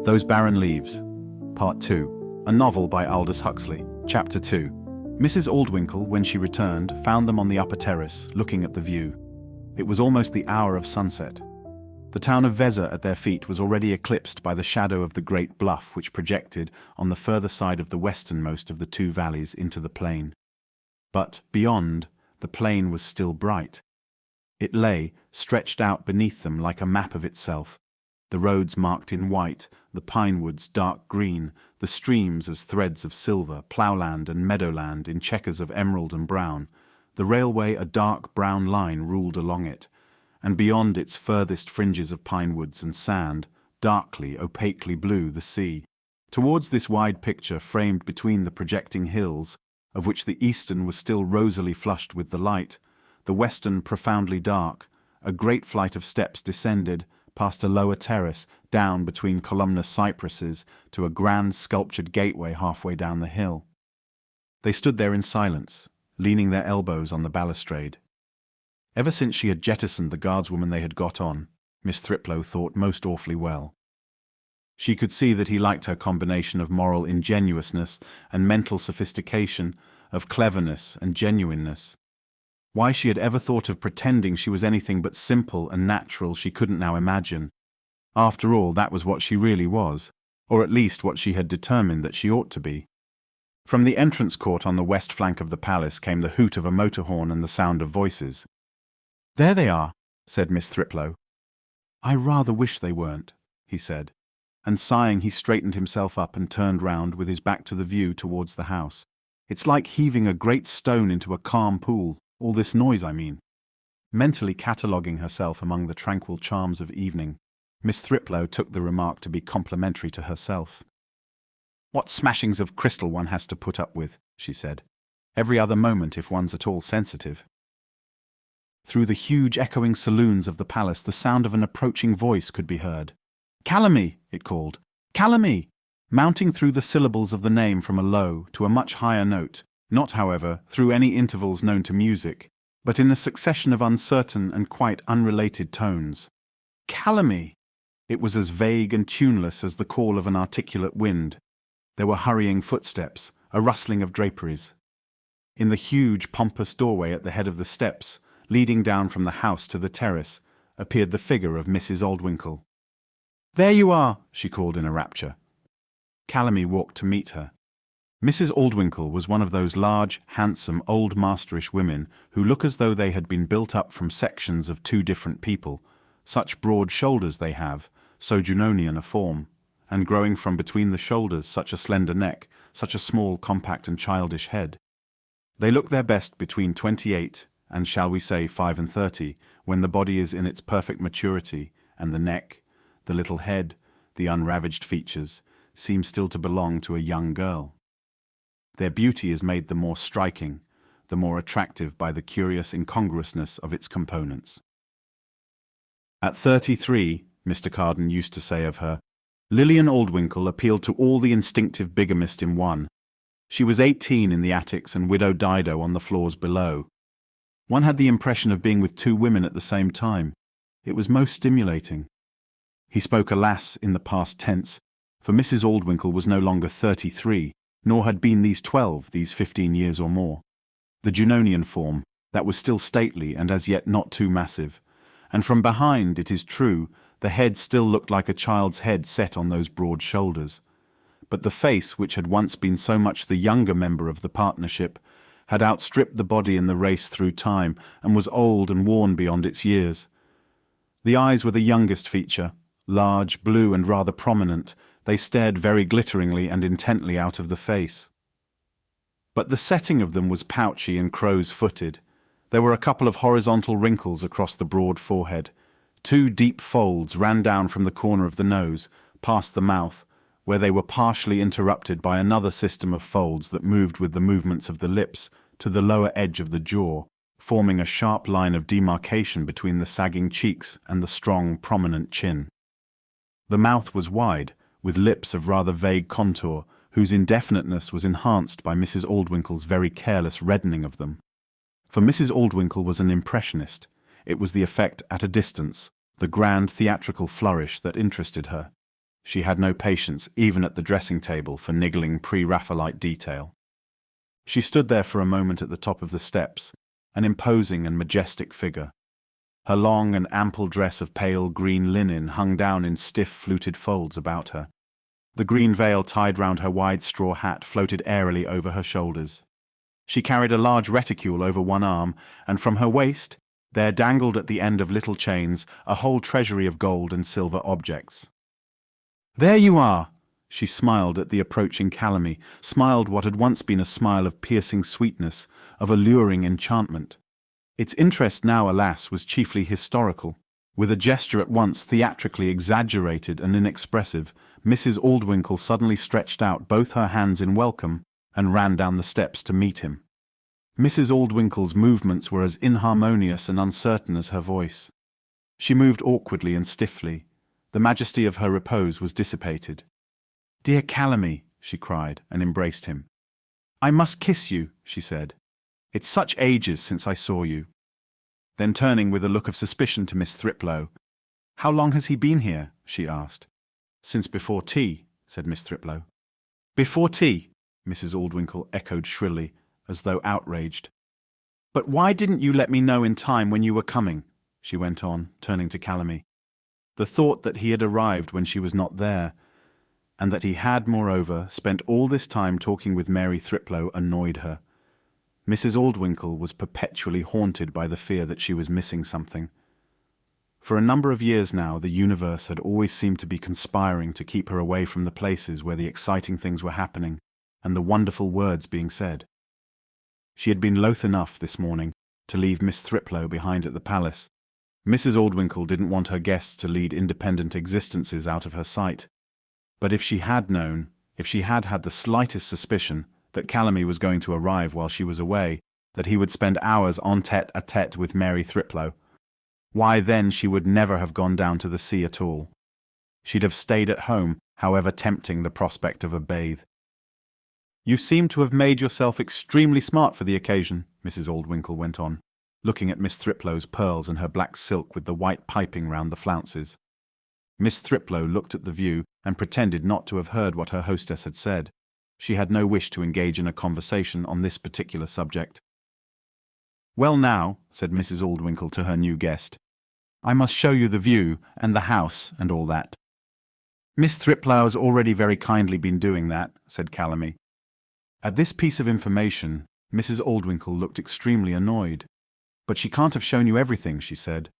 Those Barren Leaves, Part 2, a novel by Aldous Huxley, Chapter 2. Mrs. Aldwinkle, when she returned, found them on the upper terrace, looking at the view. It was almost the hour of sunset. The town of Vezza at their feet was already eclipsed by the shadow of the great bluff which projected on the further side of the westernmost of the two valleys into the plain. But, beyond, the plain was still bright. It lay, stretched out beneath them like a map of itself, the roads marked in white, the pine-woods dark green, the streams as threads of silver, ploughland and meadowland in chequers of emerald and brown, the railway a dark brown line ruled along it, and beyond its furthest fringes of pine-woods and sand, darkly, opaquely blue the sea. Towards this wide picture framed between the projecting hills, of which the eastern was still rosily flushed with the light, the western profoundly dark, a great flight of steps descended, past a lower terrace, down between columnar cypresses, to a grand sculptured gateway halfway down the hill. They stood there in silence, leaning their elbows on the balustrade. Ever since she had jettisoned the guardswoman they had got on, Miss Thriplow thought most awfully well. She could see that he liked her combination of moral ingenuousness and mental sophistication, of cleverness and genuineness. Why she had ever thought of pretending she was anything but simple and natural she couldn't now imagine. After all, that was what she really was, or at least what she had determined that she ought to be. From the entrance court on the west flank of the palace came the hoot of a motor horn and the sound of voices. "There they are," said Miss Thriplow. "I rather wish they weren't," he said, and sighing he straightened himself up and turned round with his back to the view towards the house. "It's like heaving a great stone into a calm pool. All this noise, I mean." Mentally cataloguing herself among the tranquil charms of evening, Miss Thriplow took the remark to be complimentary to herself. "What smashings of crystal one has to put up with," she said. "Every other moment if one's at all sensitive." Through the huge echoing saloons of the palace the sound of an approaching voice could be heard. "Calamy!" it called. "Calamy!" Mounting through the syllables of the name from a low to a much higher note, not, however, through any intervals known to music, but in a succession of uncertain and quite unrelated tones. "Calamy!" It was as vague and tuneless as the call of an articulate wind. There were hurrying footsteps, a rustling of draperies. In the huge, pompous doorway at the head of the steps, leading down from the house to the terrace, appeared the figure of Mrs. Aldwinkle. "There you are!" she called in a rapture. Calamy walked to meet her. Mrs. Aldwinkle was one of those large, handsome, old masterish women who look as though they had been built up from sections of two different people, such broad shoulders they have, so Junonian a form, and growing from between the shoulders such a slender neck, such a small, compact and childish head. They look their best between 28 and, shall we say, 35, when the body is in its perfect maturity, and the neck, the little head, the unravaged features, seem still to belong to a young girl. Their beauty is made the more striking, the more attractive by the curious incongruousness of its components. At 33, Mr. Carden used to say of her, Lillian Aldwinkle appealed to all the instinctive bigamist in one. She was 18 in the attics and Widow Dido on the floors below. One had the impression of being with two women at the same time. It was most stimulating. He spoke, alas, in the past tense, for Mrs. Aldwinkle was no longer 33, nor had been these 15 years or more. The Junonian form, that was still stately and as yet not too massive, and from behind, it is true, the head still looked like a child's head set on those broad shoulders. But the face, which had once been so much the younger member of the partnership, had outstripped the body in the race through time, and was old and worn beyond its years. The eyes were the youngest feature, large, blue and rather prominent. They stared very glitteringly and intently out of the face. But the setting of them was pouchy and crow's-footed. There were a couple of horizontal wrinkles across the broad forehead. Two deep folds ran down from the corner of the nose, past the mouth, where they were partially interrupted by another system of folds that moved with the movements of the lips to the lower edge of the jaw, forming a sharp line of demarcation between the sagging cheeks and the strong, prominent chin. The mouth was wide, with lips of rather vague contour, whose indefiniteness was enhanced by Mrs. Aldwinkle's very careless reddening of them. For Mrs. Aldwinkle was an impressionist. It was the effect at a distance, the grand theatrical flourish that interested her. She had no patience, even at the dressing table, for niggling pre-Raphaelite detail. She stood there for a moment at the top of the steps, an imposing and majestic figure. Her long and ample dress of pale green linen hung down in stiff fluted folds about her. The green veil tied round her wide straw hat floated airily over her shoulders. She carried a large reticule over one arm, and from her waist there dangled at the end of little chains a whole treasury of gold and silver objects. "There you are!" She smiled at the approaching calumny, smiled what had once been a smile of piercing sweetness, of alluring enchantment. Its interest now, alas, was chiefly historical. With a gesture at once theatrically exaggerated and inexpressive, Mrs. Aldwinkle suddenly stretched out both her hands in welcome and ran down the steps to meet him. Mrs. Aldwinkle's movements were as inharmonious and uncertain as her voice. She moved awkwardly and stiffly. The majesty of her repose was dissipated. "Dear Calamy," she cried, and embraced him. "I must kiss you," she said. "It's such ages since I saw you." Then turning with a look of suspicion to Miss Thriplow, "How long has he been here?" she asked. "Since before tea," said Miss Thriplow. "Before tea?" Mrs. Aldwinkle echoed shrilly, as though outraged. "But why didn't you let me know in time when you were coming?" she went on, turning to Calamy. The thought that he had arrived when she was not there, and that he had, moreover, spent all this time talking with Mary Thriplow, annoyed her. Mrs. Aldwinkle was perpetually haunted by the fear that she was missing something. For a number of years now, the universe had always seemed to be conspiring to keep her away from the places where the exciting things were happening and the wonderful words being said. She had been loath enough this morning to leave Miss Thriplow behind at the palace. Mrs. Aldwinkle didn't want her guests to lead independent existences out of her sight. But if she had known, if she had had the slightest suspicion that Calamy was going to arrive while she was away, that he would spend hours en tête-à-tête with Mary Thriplow, why then she would never have gone down to the sea at all. She'd have stayed at home, however tempting the prospect of a bathe. "You seem to have made yourself extremely smart for the occasion," Mrs. Aldwinkle went on, looking at Miss Thriplow's pearls and her black silk with the white piping round the flounces. Miss Thriplow looked at the view and pretended not to have heard what her hostess had said. She had no wish to engage in a conversation on this particular subject. "Well now," said Mrs. Aldwinkle to her new guest, "I must show you the view and the house and all that." "Miss Thriplow's already very kindly been doing that," said Calamy. At this piece of information, Mrs. Aldwinkle looked extremely annoyed. "But she can't have shown you everything," she said,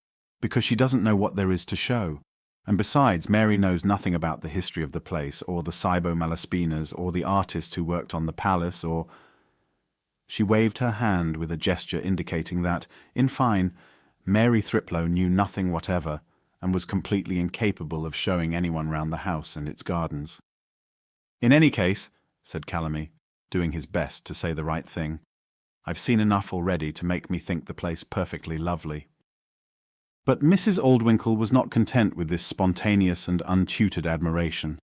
"because she doesn't know what there is to show. And besides, Mary knows nothing about the history of the place, or the Cybo Malaspinas, or the artists who worked on the palace, or—" She waved her hand with a gesture indicating that, in fine, Mary Thriplow knew nothing whatever, and was completely incapable of showing anyone round the house and its gardens. "In any case," said Calamy, doing his best to say the right thing, "I've seen enough already to make me think the place perfectly lovely." But Mrs. Aldwinkle was not content with this spontaneous and untutored admiration.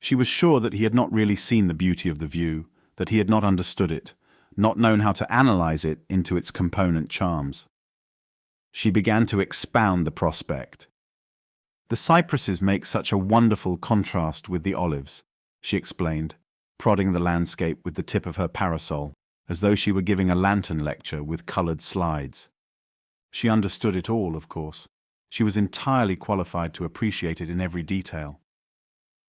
She was sure that he had not really seen the beauty of the view, that he had not understood it, not known how to analyze it into its component charms. She began to expound the prospect. "The cypresses make such a wonderful contrast with the olives," she explained, prodding the landscape with the tip of her parasol, as though she were giving a lantern lecture with coloured slides. She understood it all, of course. She was entirely qualified to appreciate it in every detail.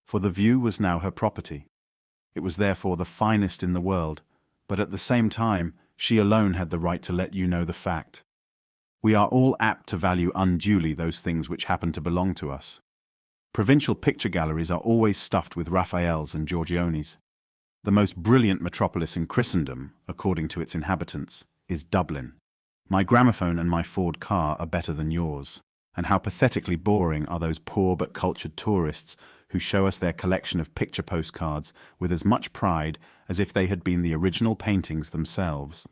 For the view was now her property. It was therefore the finest in the world, but at the same time she alone had the right to let you know the fact. We are all apt to value unduly those things which happen to belong to us. Provincial picture galleries are always stuffed with Raphaels and Giorgionis. The most brilliant metropolis in Christendom, according to its inhabitants, is Dublin. My gramophone and my Ford car are better than yours, and how pathetically boring are those poor but cultured tourists who show us their collection of picture postcards with as much pride as if they had been the original paintings themselves.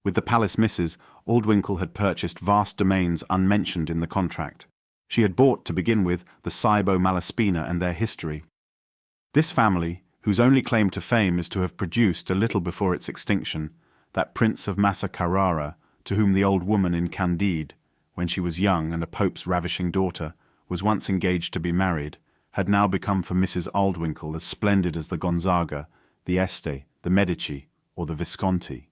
With the Palace Misses, Aldwinkle had purchased vast domains unmentioned in the contract. She had bought, to begin with, the Cybo Malaspina and their history. This family, whose only claim to fame is to have produced, a little before its extinction, that prince of Massa Carrara, to whom the old woman in Candide, when she was young and a pope's ravishing daughter, was once engaged to be married, had now become for Mrs. Aldwinkle as splendid as the Gonzaga, the Este, the Medici, or the Visconti.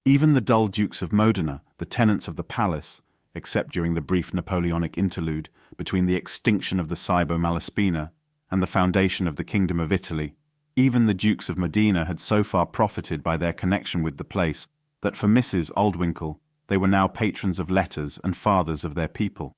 Even the dull Dukes of Modena, the tenants of the palace, except during the brief Napoleonic interlude between the extinction of the Cibo Malaspina and the foundation of the Kingdom of Italy, even the Dukes of Modena had so far profited by their connection with the place that for Mrs. Aldwinkle they were now patrons of letters and fathers of their people.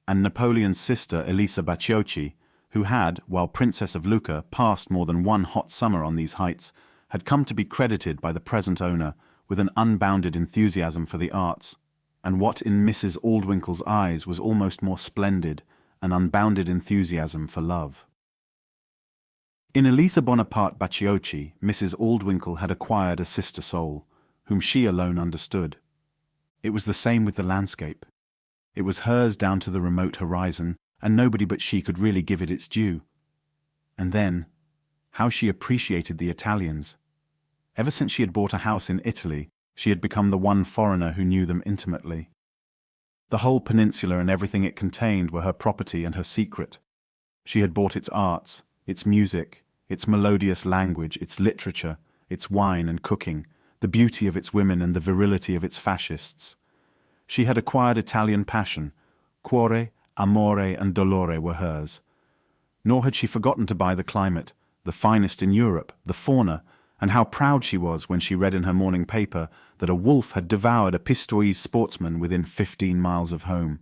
And Napoleon's sister Elisa Bacciochi, who had, while Princess of Lucca, passed more than one hot summer on these heights, had come to be credited by the present owner with an unbounded enthusiasm for the arts, and what in Mrs. Aldwinkle's eyes was almost more splendid, an unbounded enthusiasm for love. In Elisa Bonaparte Bacciochi, Mrs. Aldwinkle had acquired a sister soul, whom she alone understood. It was the same with the landscape. It was hers down to the remote horizon, and nobody but she could really give it its due. And then, how she appreciated the Italians. Ever since she had bought a house in Italy, she had become the one foreigner who knew them intimately. The whole peninsula and everything it contained were her property and her secret. She had bought its arts, its music, its melodious language, its literature, its wine and cooking, the beauty of its women and the virility of its fascists. She had acquired Italian passion. Cuore, amore and dolore were hers. Nor had she forgotten to buy the climate, the finest in Europe, the fauna, and how proud she was when she read in her morning paper that a wolf had devoured a Pistoiese sportsman within 15 miles of home.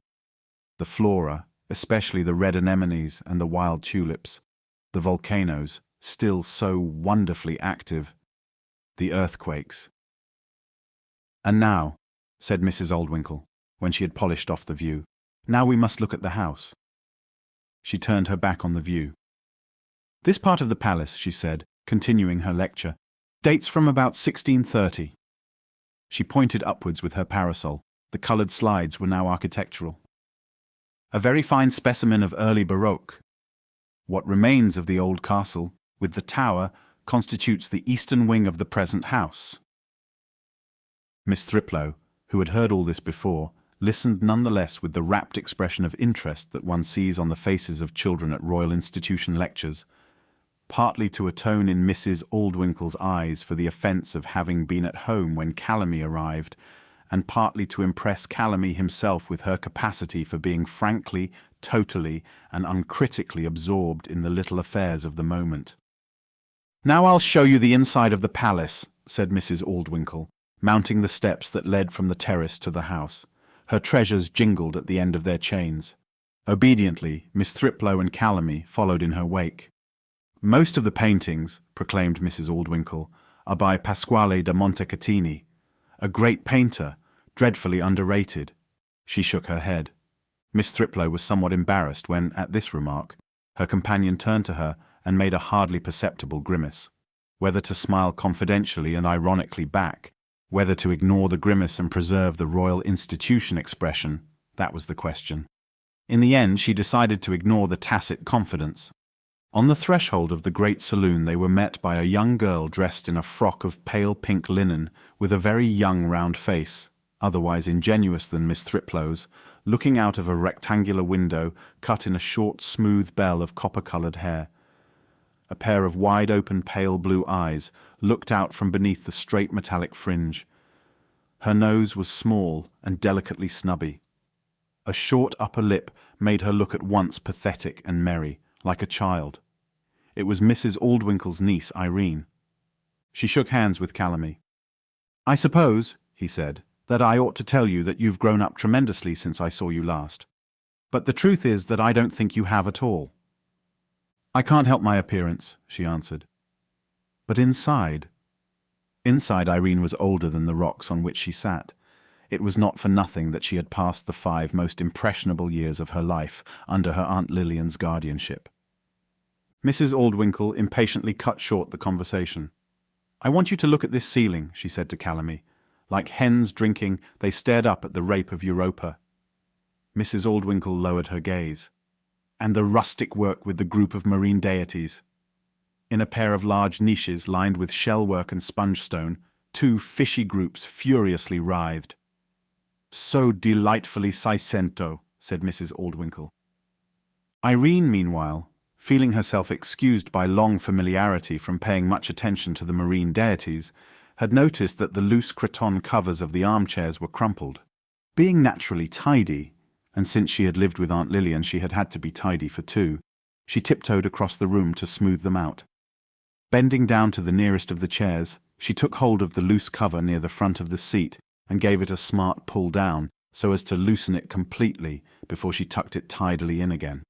The flora, especially the red anemones and the wild tulips, the volcanoes, still so wonderfully active, the earthquakes. "And now," said Mrs. Aldwinkle, when she had polished off the view, "now we must look at the house." She turned her back on the view. "This part of the palace," she said, continuing her lecture, "dates from about 1630. She pointed upwards with her parasol. The coloured slides were now architectural. "A very fine specimen of early Baroque. What remains of the old castle, with the tower, constitutes the eastern wing of the present house." Miss Thriplow, who had heard all this before, listened none the less with the rapt expression of interest that one sees on the faces of children at Royal Institution lectures, partly to atone in Mrs. Aldwinkle's eyes for the offence of having been at home when Calamy arrived, and partly to impress Calamy himself with her capacity for being frankly, totally, and uncritically absorbed in the little affairs of the moment. "Now I'll show you the inside of the palace," said Mrs. Aldwinkle, mounting the steps that led from the terrace to the house. Her treasures jingled at the end of their chains. Obediently, Miss Thriplow and Calamy followed in her wake. "Most of the paintings," proclaimed Mrs. Aldwinkle, "are by Pasquale da Montecatini, a great painter, dreadfully underrated." She shook her head. Miss Thriplow was somewhat embarrassed when, at this remark, her companion turned to her and made a hardly perceptible grimace. Whether to smile confidentially and ironically back, whether to ignore the grimace and preserve the Royal Institution expression, that was the question. In the end, she decided to ignore the tacit confidence. On the threshold of the great saloon they were met by a young girl dressed in a frock of pale pink linen, with a very young round face, otherwise ingenuous than Miss Thriplow's, looking out of a rectangular window cut in a short smooth bell of copper-coloured hair. A pair of wide-open pale blue eyes looked out from beneath the straight metallic fringe. Her nose was small and delicately snubby. A short upper lip made her look at once pathetic and merry, like a child. It was Mrs. Aldwinkle's niece, Irene. She shook hands with Calamy. "I suppose," he said, "that I ought to tell you that you've grown up tremendously since I saw you last. But the truth is that I don't think you have at all." "I can't help my appearance," she answered. But inside... Inside, Irene was older than the rocks on which she sat. It was not for nothing that she had passed the 5 most impressionable years of her life under her Aunt Lillian's guardianship. Mrs. Aldwinkle impatiently cut short the conversation. "I want you to look at this ceiling," she said to Calamy. Like hens drinking, they stared up at the rape of Europa. Mrs. Aldwinkle lowered her gaze. "And the rustic work with the group of marine deities." In a pair of large niches lined with shellwork and spongestone, 2 fishy groups furiously writhed. "So delightfully Seicento," said Mrs. Aldwinkle. Irene, meanwhile, feeling herself excused by long familiarity from paying much attention to the marine deities, had noticed that the loose cretonne covers of the armchairs were crumpled. Being naturally tidy, and since she had lived with Aunt Lillian she had had to be tidy for two, she tiptoed across the room to smooth them out. Bending down to the nearest of the chairs, she took hold of the loose cover near the front of the seat and gave it a smart pull down so as to loosen it completely before she tucked it tidily in again.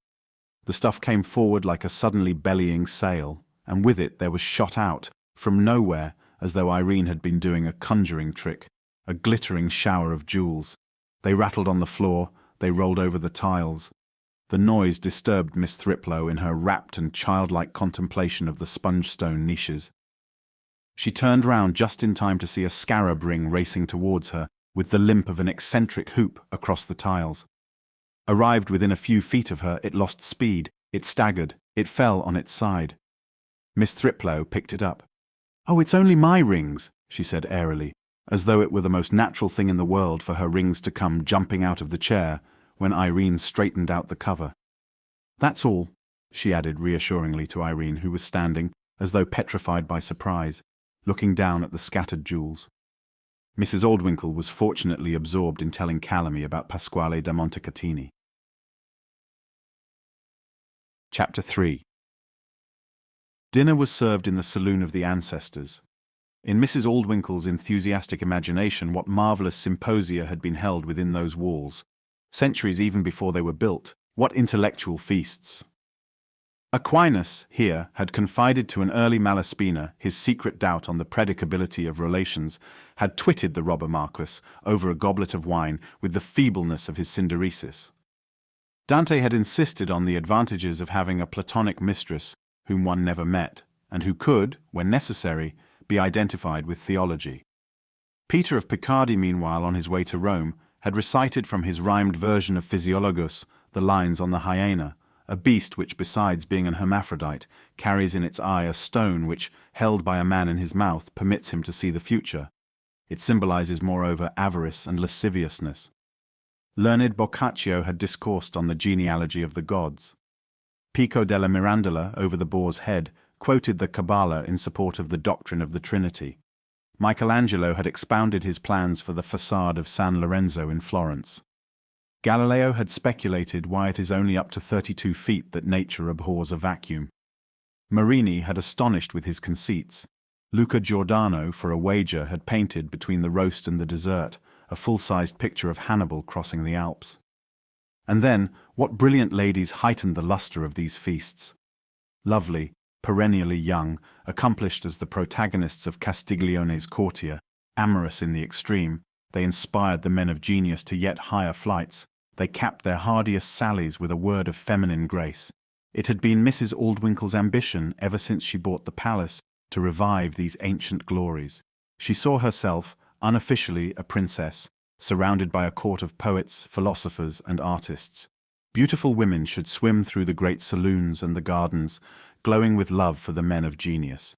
The stuff came forward like a suddenly bellying sail, and with it there was shot out, from nowhere, as though Irene had been doing a conjuring trick, a glittering shower of jewels. They rattled on the floor, they rolled over the tiles. The noise disturbed Miss Thriplow in her rapt and childlike contemplation of the sponge-stone niches. She turned round just in time to see a scarab ring racing towards her, with the limp of an eccentric hoop across the tiles. Arrived within a few feet of her, it lost speed, it staggered, it fell on its side. Miss Thriplow picked it up. "Oh, it's only my rings," she said airily, as though it were the most natural thing in the world for her rings to come jumping out of the chair when Irene straightened out the cover. "That's all," she added reassuringly to Irene, who was standing, as though petrified by surprise, looking down at the scattered jewels. Mrs. Aldwinkle was fortunately absorbed in telling Calamy about Pasquale da Montecatini. Chapter 3. Dinner was served in the saloon of the ancestors. In Mrs. Aldwinkle's enthusiastic imagination, what marvellous symposia had been held within those walls, centuries even before they were built, what intellectual feasts! Aquinas, here, had confided to an early Malaspina his secret doubt on the predicability of relations, had twitted the robber Marquis over a goblet of wine with the feebleness of his synderesis. Dante had insisted on the advantages of having a Platonic mistress whom one never met, and who could, when necessary, be identified with theology. Peter of Picardy, meanwhile, on his way to Rome, had recited from his rhymed version of Physiologus the lines on the hyena, a beast which, besides being an hermaphrodite, carries in its eye a stone which, held by a man in his mouth, permits him to see the future. It symbolizes, moreover, avarice and lasciviousness. Learned Boccaccio had discoursed on the genealogy of the gods. Pico della Mirandola, over the boar's head, quoted the Kabbalah in support of the doctrine of the Trinity. Michelangelo had expounded his plans for the façade of San Lorenzo in Florence. Galileo had speculated why it is only up to 32 feet that nature abhors a vacuum. Marini had astonished with his conceits. Luca Giordano, for a wager, had painted, between the roast and the dessert, a full-sized picture of Hannibal crossing the Alps. And then, what brilliant ladies heightened the lustre of these feasts! Lovely, perennially young, accomplished as the protagonists of Castiglione's Courtier, amorous in the extreme, they inspired the men of genius to yet higher flights. They capped their hardiest sallies with a word of feminine grace. It had been Mrs. Aldwinkle's ambition, ever since she bought the palace, to revive these ancient glories. She saw herself, unofficially a princess, surrounded by a court of poets, philosophers, and artists. Beautiful women should swim through the great saloons and the gardens, glowing with love for the men of genius.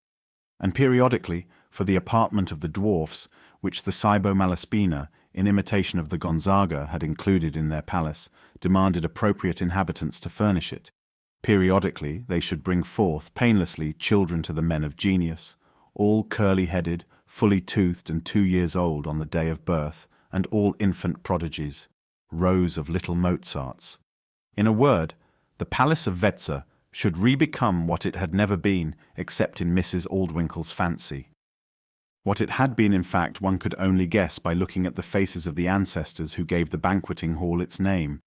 And periodically, for the apartment of the dwarfs, which the Cybo Malaspina, in imitation of the Gonzaga, had included in their palace, demanded appropriate inhabitants to furnish it. Periodically they should bring forth, painlessly, children to the men of genius, all curly-headed, fully toothed and 2 years old on the day of birth, and all infant prodigies, rows of little Mozarts. In a word, the palace of Wetzar should re-become what it had never been except in Mrs. Aldwinkle's fancy. What it had been, in fact, one could only guess by looking at the faces of the ancestors who gave the banqueting hall its name.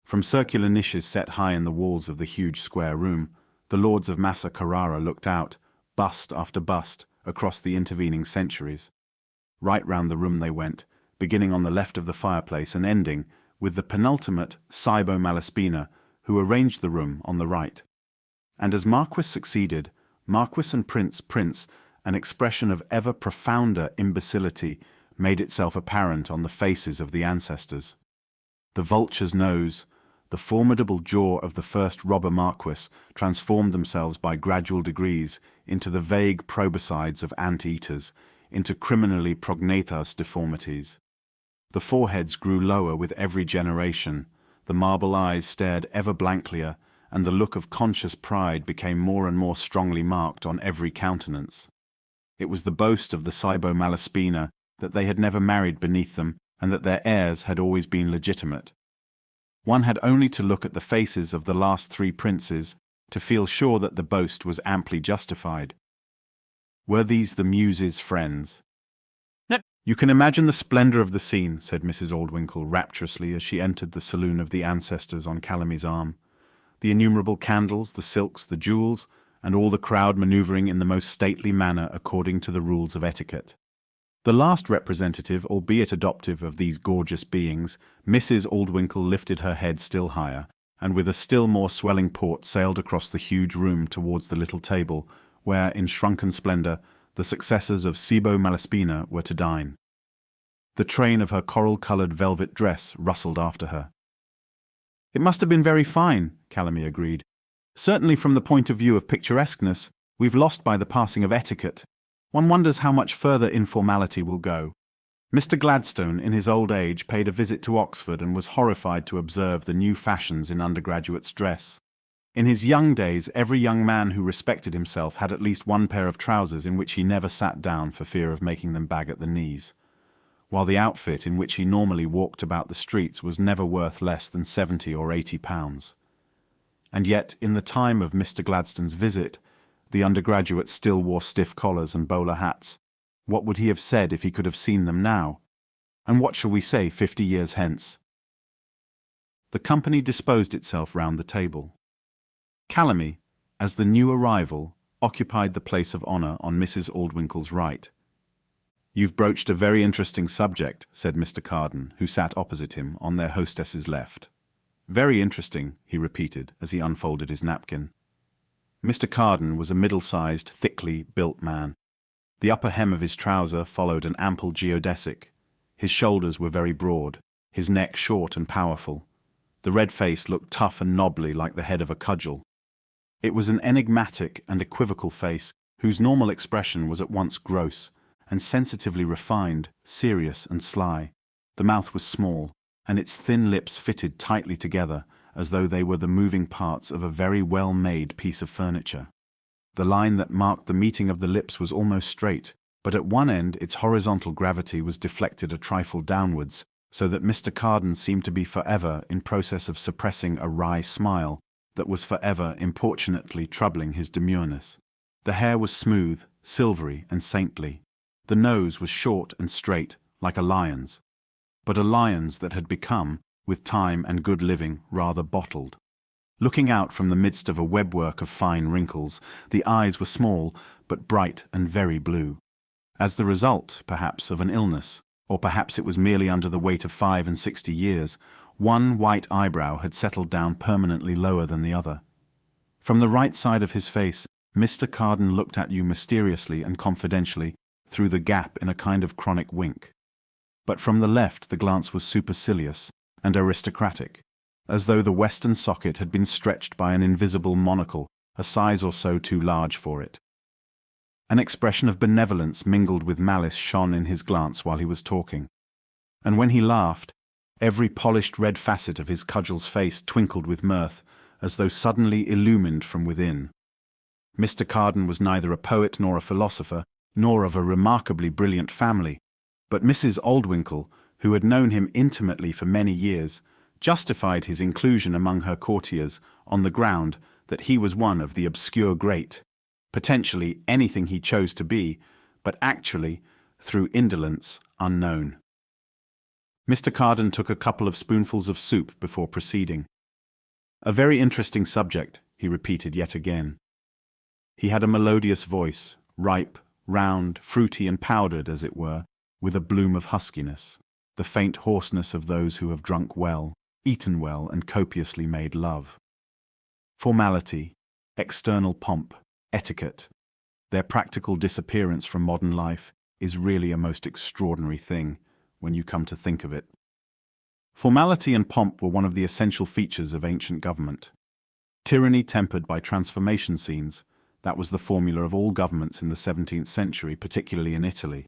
From circular niches set high in the walls of the huge square room, the lords of Massa Carrara looked out, bust after bust, across the intervening centuries. Right round the room they went, beginning on the left of the fireplace and ending with the penultimate Cybo Malaspina, who arranged the room on the right. And as Marquis succeeded, Marquis and Prince, an expression of ever profounder imbecility made itself apparent on the faces of the ancestors. The vulture's nose, the formidable jaw of the first robber Marquis transformed themselves by gradual degrees into the vague proboscides of ant-eaters, into criminally prognathous deformities. The foreheads grew lower with every generation, the marble eyes stared ever blanklier, and the look of conscious pride became more and more strongly marked on every countenance. It was the boast of the Cybo Malaspina that they had never married beneath them, and that their heirs had always been legitimate. One had only to look at the faces of the last 3 princes to feel sure that the boast was amply justified. Were these the Muses' friends? No. You can imagine the splendor of the scene, said Mrs. Aldwinkle rapturously as she entered the saloon of the ancestors on Calamy's arm. The innumerable candles, the silks, the jewels, and all the crowd maneuvering in the most stately manner according to the rules of etiquette. The last representative, albeit adoptive, of these gorgeous beings, Mrs. Aldwinkle lifted her head still higher, and with a still more swelling port sailed across the huge room towards the little table, where, in shrunken splendor, the successors of Cybo Malaspina were to dine. The train of her coral-colored velvet dress rustled after her. It must have been very fine, Calamy agreed. Certainly from the point of view of picturesqueness, we've lost by the passing of etiquette. One wonders how much further informality will go. Mr. Gladstone, in his old age, paid a visit to Oxford and was horrified to observe the new fashions in undergraduates' dress. In his young days, every young man who respected himself had at least one pair of trousers in which he never sat down for fear of making them bag at the knees, while the outfit in which he normally walked about the streets was never worth less than £70 or £80. And yet, in the time of Mr. Gladstone's visit, the undergraduates still wore stiff collars and bowler hats. What would he have said if he could have seen them now? And what shall we say 50 years hence? The company disposed itself round the table. Calamy, as the new arrival, occupied the place of honour on Mrs. Aldwinkle's right. "You've broached a very interesting subject," said Mr. Carden, who sat opposite him on their hostess's left. "Very interesting," he repeated as he unfolded his napkin. Mr. Carden was a middle-sized, thickly built man. The upper hem of his trouser followed an ample geodesic. His shoulders were very broad, his neck short and powerful. The red face looked tough and knobbly like the head of a cudgel. It was an enigmatic and equivocal face whose normal expression was at once gross and sensitively refined, serious and sly. The mouth was small, and its thin lips fitted tightly together as though they were the moving parts of a very well-made piece of furniture. The line that marked the meeting of the lips was almost straight, but at one end its horizontal gravity was deflected a trifle downwards, so that Mr. Carden seemed to be forever in process of suppressing a wry smile that was forever importunately troubling his demureness. The hair was smooth, silvery, and saintly. The nose was short and straight, like a lion's, but a lion's that had become, with time and good living, rather bottled. Looking out from the midst of a webwork of fine wrinkles, the eyes were small, but bright and very blue. As the result, perhaps, of an illness, or perhaps it was merely under the weight of 65 years, one white eyebrow had settled down permanently lower than the other. From the right side of his face, Mr. Carden looked at you mysteriously and confidentially through the gap in a kind of chronic wink. But from the left the glance was supercilious and aristocratic, as though the western socket had been stretched by an invisible monocle a size or so too large for it. An expression of benevolence mingled with malice shone in his glance while he was talking, and when he laughed, every polished red facet of his cudgel's face twinkled with mirth, as though suddenly illumined from within. Mr. Carden was neither a poet nor a philosopher, nor of a remarkably brilliant family, but Mrs. Aldwinkle, who had known him intimately for many years, justified his inclusion among her courtiers on the ground that he was one of the obscure great, potentially anything he chose to be, but actually, through indolence, unknown. Mr. Carden took a couple of spoonfuls of soup before proceeding. "A very interesting subject," he repeated yet again. He had a melodious voice, ripe, round, fruity and powdered, as it were, with a bloom of huskiness, the faint hoarseness of those who have drunk well, eaten well, and copiously made love. Formality, external pomp, etiquette, their practical disappearance from modern life is really a most extraordinary thing, when you come to think of it. Formality and pomp were one of the essential features of ancient government. Tyranny tempered by transformation scenes, that was the formula of all governments in the 17th century, particularly in Italy.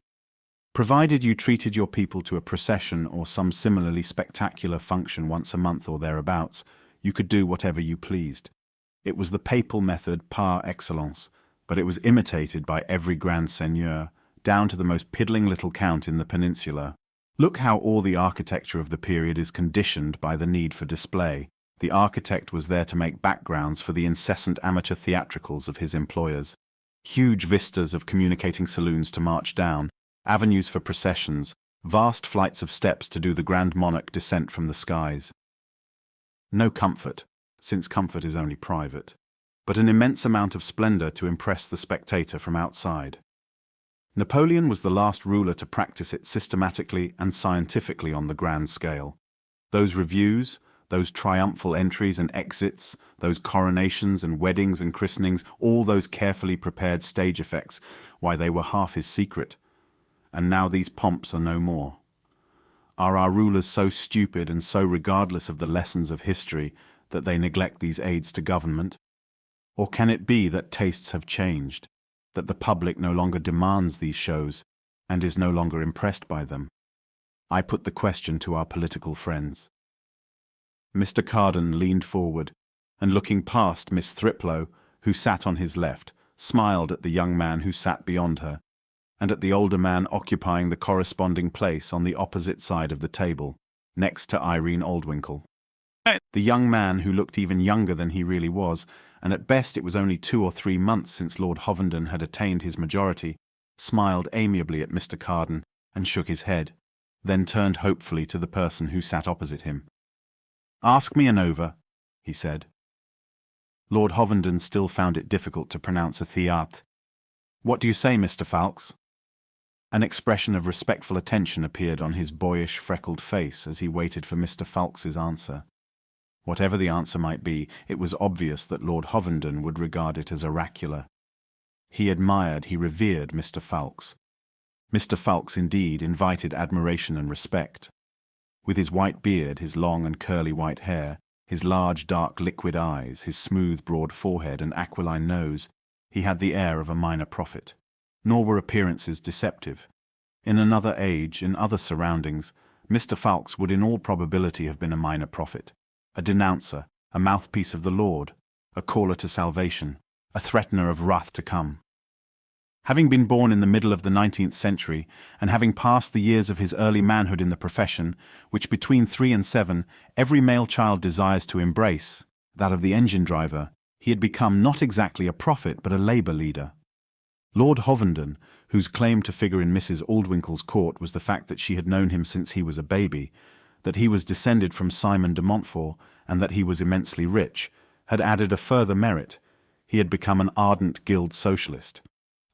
Provided you treated your people to a procession or some similarly spectacular function once a month or thereabouts, you could do whatever you pleased. It was the papal method par excellence, but it was imitated by every grand seigneur, down to the most piddling little count in the peninsula. Look how all the architecture of the period is conditioned by the need for display. The architect was there to make backgrounds for the incessant amateur theatricals of his employers. Huge vistas of communicating saloons to march down, avenues for processions, vast flights of steps to do the grand monarch descent from the skies. No comfort, since comfort is only private, but an immense amount of splendor to impress the spectator from outside. Napoleon was the last ruler to practice it systematically and scientifically on the grand scale. Those reviews, those triumphal entries and exits, those coronations and weddings and christenings, all those carefully prepared stage effects, why, they were half his secret. And now these pomps are no more. Are our rulers so stupid and so regardless of the lessons of history that they neglect these aids to government? Or can it be that tastes have changed, that the public no longer demands these shows and is no longer impressed by them? I put the question to our political friends. Mr. Carden leaned forward, and looking past Miss Thriplow, who sat on his left, smiled at the young man who sat beyond her, and at the older man occupying the corresponding place on the opposite side of the table, next to Irene Aldwinkle. The young man, who looked even younger than he really was, and at best it was only 2 or 3 months since Lord Hovenden had attained his majority, smiled amiably at Mr. Carden and shook his head, then turned hopefully to the person who sat opposite him. "Ask me an over," he said. Lord Hovenden still found it difficult to pronounce a theatre. "What do you say, Mr. Falks?" An expression of respectful attention appeared on his boyish, freckled face as he waited for Mr. Falks's answer. Whatever the answer might be, it was obvious that Lord Hovenden would regard it as oracular. He admired, he revered Mr. Falks. Mr. Falks, indeed, invited admiration and respect. With his white beard, his long and curly white hair, his large, dark, liquid eyes, his smooth, broad forehead and aquiline nose, he had the air of a minor prophet. Nor were appearances deceptive. In another age, in other surroundings, Mr. Falks would in all probability have been a minor prophet, a denouncer, a mouthpiece of the Lord, a caller to salvation, a threatener of wrath to come. Having been born in the middle of the 19th century, and having passed the years of his early manhood in the profession, which between 3 and 7 every male child desires to embrace, that of the engine driver, he had become not exactly a prophet but a labour leader. Lord Hovenden, whose claim to figure in Mrs. Aldwinkle's court was the fact that she had known him since he was a baby, that he was descended from Simon de Montfort, and that he was immensely rich, had added a further merit. He had become an ardent guild socialist.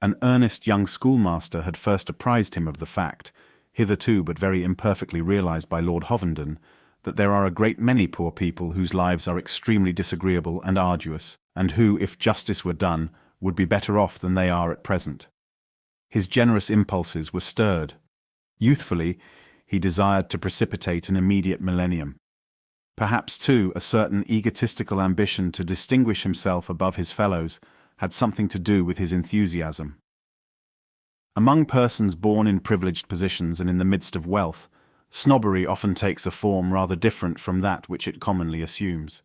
An earnest young schoolmaster had first apprised him of the fact, hitherto but very imperfectly realized by Lord Hovenden, that there are a great many poor people whose lives are extremely disagreeable and arduous, and who, if justice were done, would be better off than they are at present. His generous impulses were stirred. Youthfully, he desired to precipitate an immediate millennium. Perhaps, too, a certain egotistical ambition to distinguish himself above his fellows had something to do with his enthusiasm. Among persons born in privileged positions and in the midst of wealth, snobbery often takes a form rather different from that which it commonly assumes.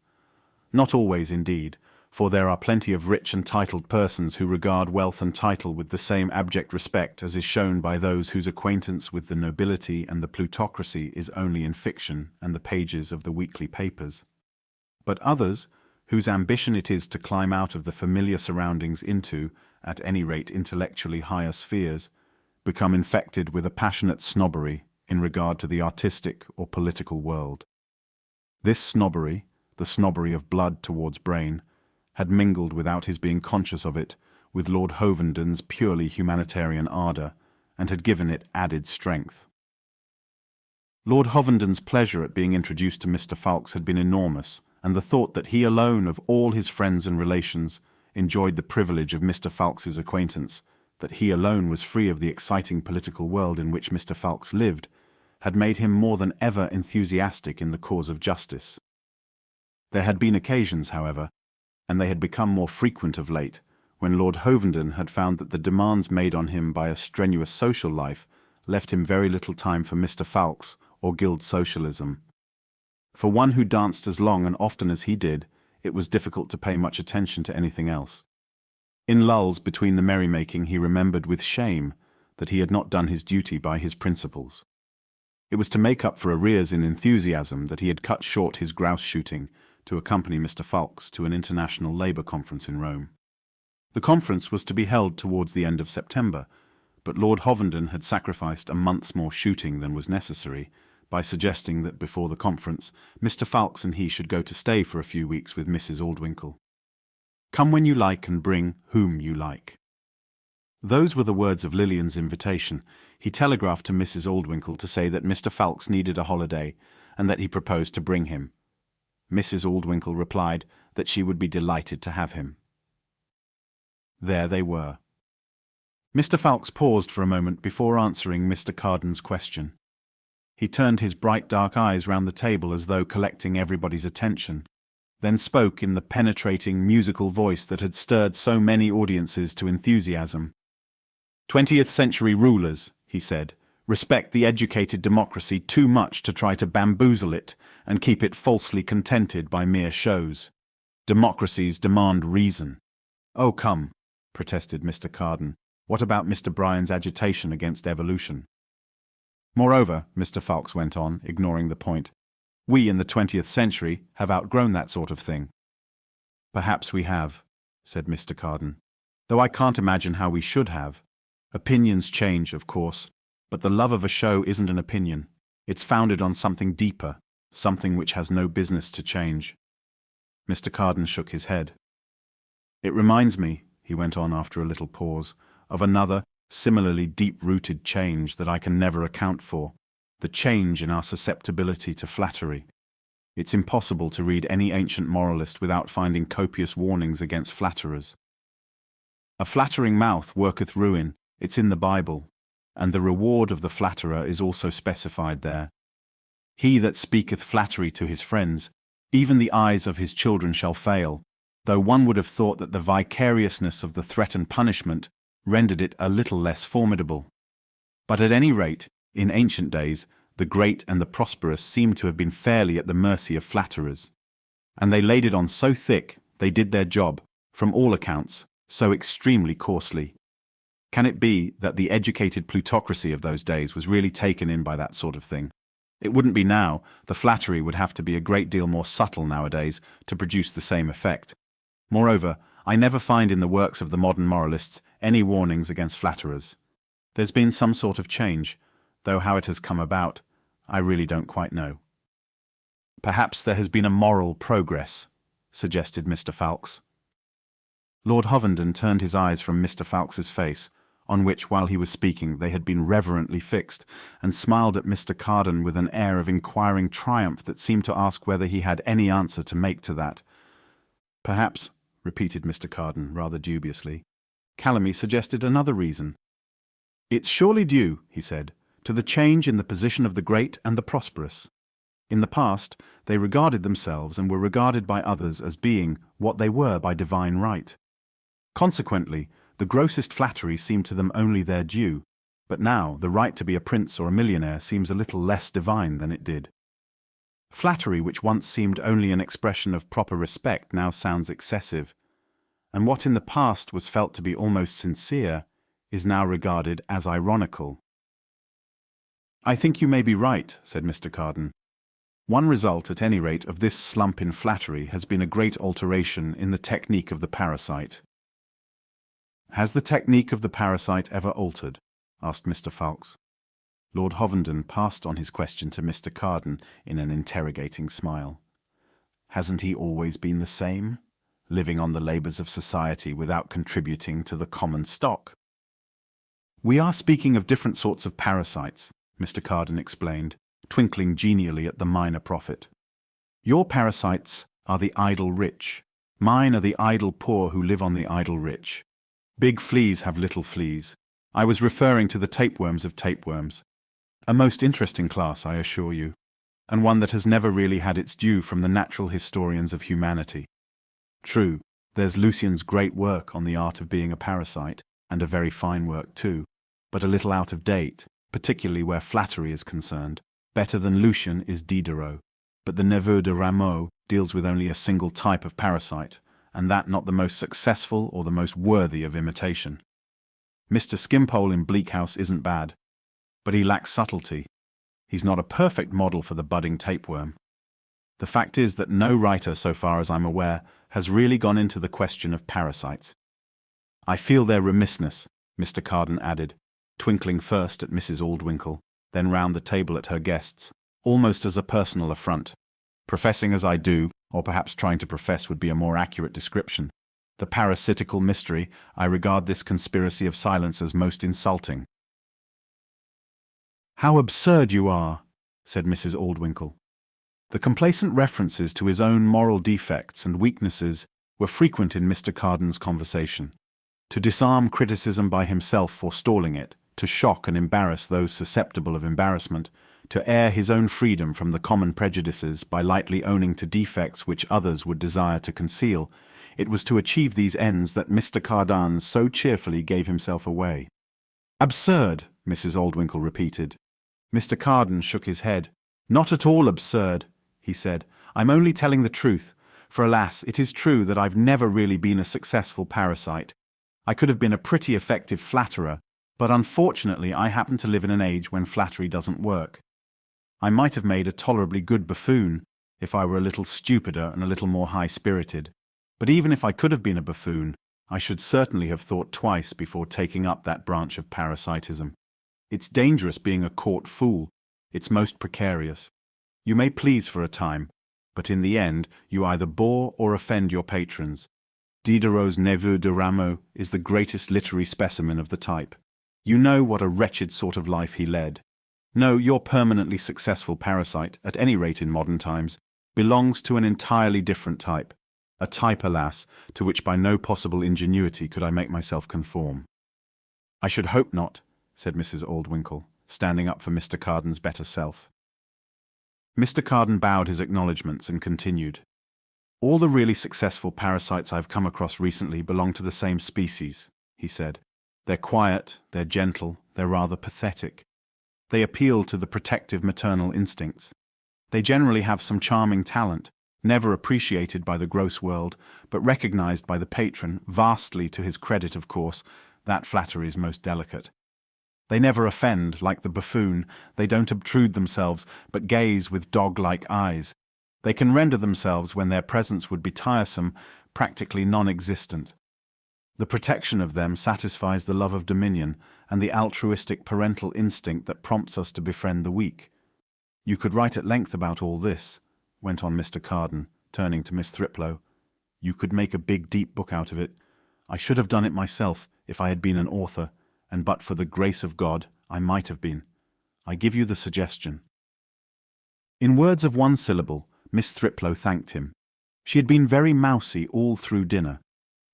Not always, indeed, for there are plenty of rich and titled persons who regard wealth and title with the same abject respect as is shown by those whose acquaintance with the nobility and the plutocracy is only in fiction and the pages of the weekly papers. But others, whose ambition it is to climb out of the familiar surroundings into, at any rate intellectually higher spheres, become infected with a passionate snobbery in regard to the artistic or political world. This snobbery, the snobbery of blood towards brain, had mingled without his being conscious of it with Lord Hovenden's purely humanitarian ardour, and had given it added strength. Lord Hovenden's pleasure at being introduced to Mr. Falks had been enormous, and the thought that he alone of all his friends and relations enjoyed the privilege of Mr. Falks's acquaintance, that he alone was free of the exciting political world in which Mr. Falks lived, had made him more than ever enthusiastic in the cause of justice. There had been occasions, however, and they had become more frequent of late, when Lord Hovenden had found that the demands made on him by a strenuous social life left him very little time for Mr. Falks or guild socialism. For one who danced as long and often as he did, it was difficult to pay much attention to anything else. In lulls between the merrymaking he remembered with shame that he had not done his duty by his principles. It was to make up for arrears in enthusiasm that he had cut short his grouse shooting to accompany Mr. Fawkes to an international labour conference in Rome. The conference was to be held towards the end of September, but Lord Hovenden had sacrificed a month's more shooting than was necessary by suggesting that before the conference Mr. Fawkes and he should go to stay for a few weeks with Mrs. Aldwinkle. "Come when you like and bring whom you like." Those were the words of Lillian's invitation. He telegraphed to Mrs. Aldwinkle to say that Mr. Fawkes needed a holiday and that he proposed to bring him. Mrs. Aldwinkle replied that she would be delighted to have him. There they were. Mr. Fawkes paused for a moment before answering Mr. Carden's question. He turned his bright dark eyes round the table as though collecting everybody's attention, then spoke in the penetrating musical voice that had stirred so many audiences to enthusiasm. "20th century rulers," he said, "respect the educated democracy too much to try to bamboozle it and keep it falsely contented by mere shows. Democracies demand reason." "Oh, come," protested Mr. Carden. "What about Mr. Bryan's agitation against evolution?" "Moreover," Mr. Fawkes went on, ignoring the point, "we in the 20th century have outgrown that sort of thing." "Perhaps we have," said Mr. Carden, "though I can't imagine how we should have. Opinions change, of course, but the love of a show isn't an opinion. It's founded on something deeper, something which has no business to change." Mr. Carden shook his head. "It reminds me," he went on after a little pause, "of another, similarly deep-rooted change that I can never account for, the change in our susceptibility to flattery. It's impossible to read any ancient moralist without finding copious warnings against flatterers. A flattering mouth worketh ruin, it's in the Bible, and the reward of the flatterer is also specified there. He that speaketh flattery to his friends, even the eyes of his children shall fail, though one would have thought that the vicariousness of the threatened punishment rendered it a little less formidable. But at any rate, in ancient days, the great and the prosperous seem to have been fairly at the mercy of flatterers. And they laid it on so thick, they did their job, from all accounts, so extremely coarsely. Can it be that the educated plutocracy of those days was really taken in by that sort of thing? It wouldn't be now. The flattery would have to be a great deal more subtle nowadays to produce the same effect. Moreover, I never find in the works of the modern moralists any warnings against flatterers. There's been some sort of change, though how it has come about, I really don't quite know." "Perhaps there has been a moral progress," suggested Mr. Fawkes. Lord Hovenden turned his eyes from Mr. Fawkes's face, on which, while he was speaking, they had been reverently fixed, and smiled at Mr. Carden with an air of inquiring triumph that seemed to ask whether he had any answer to make to that. "Perhaps," repeated Mr. Carden, rather dubiously. Calamy suggested another reason. "It's surely due," he said, "to the change in the position of the great and the prosperous. In the past, they regarded themselves and were regarded by others as being what they were by divine right. Consequently, the grossest flattery seemed to them only their due, but now the right to be a prince or a millionaire seems a little less divine than it did. Flattery which once seemed only an expression of proper respect now sounds excessive, and what in the past was felt to be almost sincere is now regarded as ironical." "I think you may be right," said Mr. Carden. "One result, at any rate, of this slump in flattery has been a great alteration in the technique of the parasite." "Has the technique of the parasite ever altered?" asked Mr. Fawkes. Lord Hovenden passed on his question to Mr. Carden in an interrogating smile. "Hasn't he always been the same, living on the labours of society without contributing to the common stock?" "We are speaking of different sorts of parasites," Mr. Carden explained, twinkling genially at the minor prophet. "Your parasites are the idle rich. Mine are the idle poor who live on the idle rich. Big fleas have little fleas. I was referring to the tapeworms of tapeworms. A most interesting class, I assure you, and one that has never really had its due from the natural historians of humanity. True, there's Lucian's great work on the art of being a parasite, and a very fine work too, but a little out of date, particularly where flattery is concerned. Better than Lucian is Diderot, but the neveu de Rameau deals with only a single type of parasite, and that not the most successful or the most worthy of imitation. Mr. Skimpole in Bleak House isn't bad, but he lacks subtlety. He's not a perfect model for the budding tapeworm. The fact is that no writer, so far as I'm aware, has really gone into the question of parasites. I feel their remissness, Mr. Carden added, twinkling first at Mrs. Aldwinkle, then round the table at her guests, almost as a personal affront. Professing as I do, or perhaps trying to profess would be a more accurate description, the parasitical mystery, I regard this conspiracy of silence as most insulting. "How absurd you are," said Mrs. Aldwinkle. The complacent references to his own moral defects and weaknesses were frequent in Mr. Carden's conversation. To disarm criticism by himself forestalling it, to shock and embarrass those susceptible of embarrassment, to air his own freedom from the common prejudices by lightly owning to defects which others would desire to conceal, it was to achieve these ends that Mr. Cardan so cheerfully gave himself away. "Absurd," Mrs. Aldwinkle repeated. Mr. Cardan shook his head. "Not at all absurd," he said. "I'm only telling the truth, for alas, it is true that I've never really been a successful parasite. I could have been a pretty effective flatterer, but unfortunately I happen to live in an age when flattery doesn't work. I might have made a tolerably good buffoon if I were a little stupider and a little more high-spirited, but even if I could have been a buffoon, I should certainly have thought twice before taking up that branch of parasitism. It's dangerous being a court fool. It's most precarious. You may please for a time, but in the end you either bore or offend your patrons. Diderot's Neveu de Rameau is the greatest literary specimen of the type. You know what a wretched sort of life he led. No, your permanently successful parasite, at any rate in modern times, belongs to an entirely different type. A type, alas, to which by no possible ingenuity could I make myself conform." "I should hope not," said Mrs. Aldwinkle, standing up for Mr. Carden's better self. Mr. Carden bowed his acknowledgments and continued. "All the really successful parasites I've come across recently belong to the same species," he said. "They're quiet, they're gentle, they're rather pathetic. They appeal to the protective maternal instincts. They generally have some charming talent, never appreciated by the gross world, but recognized by the patron, vastly to his credit, of course. That flattery is most delicate. They never offend, like the buffoon. They don't obtrude themselves, but gaze with dog-like eyes. They can render themselves, when their presence would be tiresome, practically non-existent. The protection of them satisfies the love of dominion and the altruistic parental instinct that prompts us to befriend the weak. You could write at length about all this," went on Mr. Carden, turning to Miss Thriplow. "You could make a big, deep book out of it. I should have done it myself if I had been an author, and but for the grace of God, I might have been. I give you the suggestion." In words of one syllable, Miss Thriplow thanked him. She had been very mousy all through dinner.